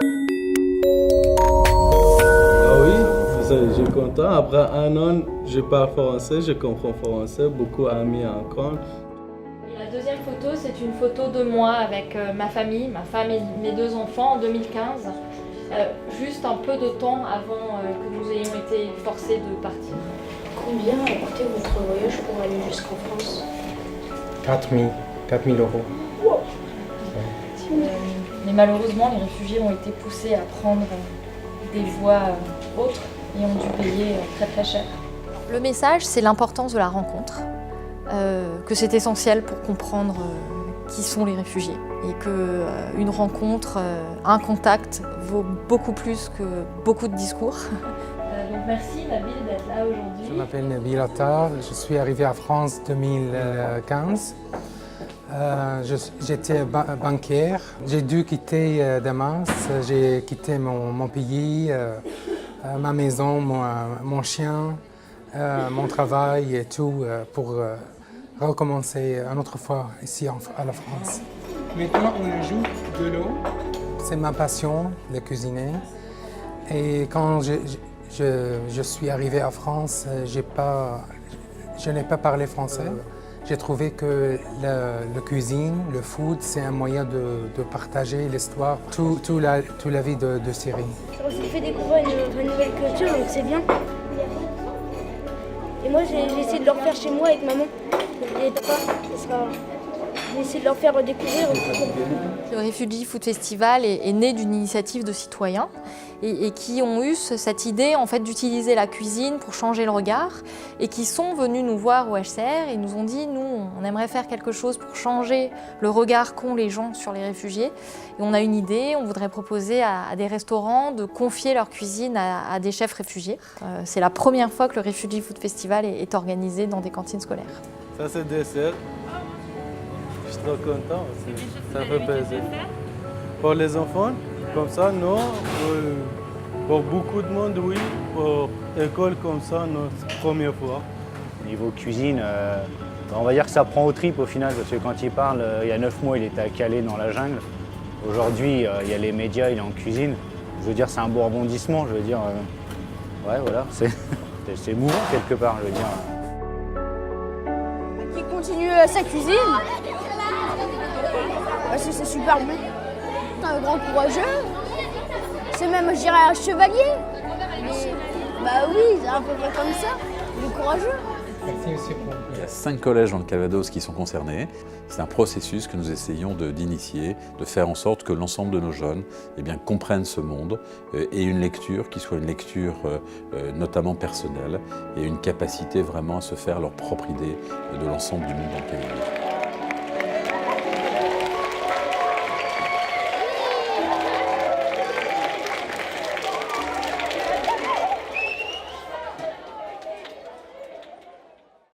Ah oui, je suis content. Après un an, je parle français, je comprends français, beaucoup d'amis encore. Et la deuxième photo, c'est une photo de moi avec ma famille, ma femme et mes deux enfants en 2015, juste un peu de temps avant que nous ayons été forcés de partir. Combien a coûté votre voyage pour aller jusqu'en France? 4 000 euros. Mais malheureusement, les réfugiés ont été poussés à prendre des voies autres et ont dû payer très très cher. Le message, c'est l'importance de la rencontre, que c'est essentiel pour comprendre qui sont les réfugiés et qu'une rencontre, un contact vaut beaucoup plus que beaucoup de discours. Donc merci Nabil d'être là aujourd'hui. Je m'appelle Nabil Attar, je suis arrivé à France en 2015. J'étais banquière, j'ai dû quitter Damas, j'ai quitté mon pays, ma maison, mon chien, mon travail et tout pour recommencer une autre fois ici à la France. Maintenant on joue de l'eau, c'est ma passion de cuisiner et quand je suis arrivé à France, je n'ai pas parlé français. J'ai trouvé que la cuisine, le food, c'est un moyen de partager l'histoire, toute la vie de Syrie. Ça aussi fait découvrir une nouvelle culture, donc c'est bien. Et moi, j'ai essayé de leur faire chez moi avec maman et papa. J'ai essayé de leur faire découvrir. Le Refugee Food Festival est né d'une initiative de citoyens et qui ont eu cette idée en fait, d'utiliser la cuisine pour changer le regard et qui sont venus nous voir au HCR et nous ont dit nous on aimerait faire quelque chose pour changer le regard qu'ont les gens sur les réfugiés et on a une idée, on voudrait proposer à des restaurants de confier leur cuisine à des chefs réfugiés. C'est la première fois que le Refugee Food Festival est organisé dans des cantines scolaires. Ça c'est le dessert. Je suis trop content aussi. Ça fait plaisir. Pour les enfants, comme ça, non. Pour beaucoup de monde, oui. Pour l'école, comme ça, non, c'est la première fois. Niveau cuisine, on va dire que ça prend aux tripes au final, parce que quand il parle, il y a 9 mois, il était à Calais dans la jungle. Aujourd'hui, il y a les médias, il est en cuisine. Je veux dire, c'est un beau rebondissement, je veux dire. Ouais, voilà, c'est mouvant quelque part, je veux dire. Qui continue sa cuisine. C'est super bon. C'est un grand courageux. C'est même, je dirais, un chevalier. Mais, bah oui, c'est un peu comme ça. Il est courageux. Il y a 5 collèges dans le Calvados qui sont concernés. C'est un processus que nous essayons d'initier, de faire en sorte que l'ensemble de nos jeunes comprennent ce monde et une lecture qui soit une lecture notamment personnelle et une capacité vraiment à se faire leur propre idée de l'ensemble du monde dans lequel ils vivent.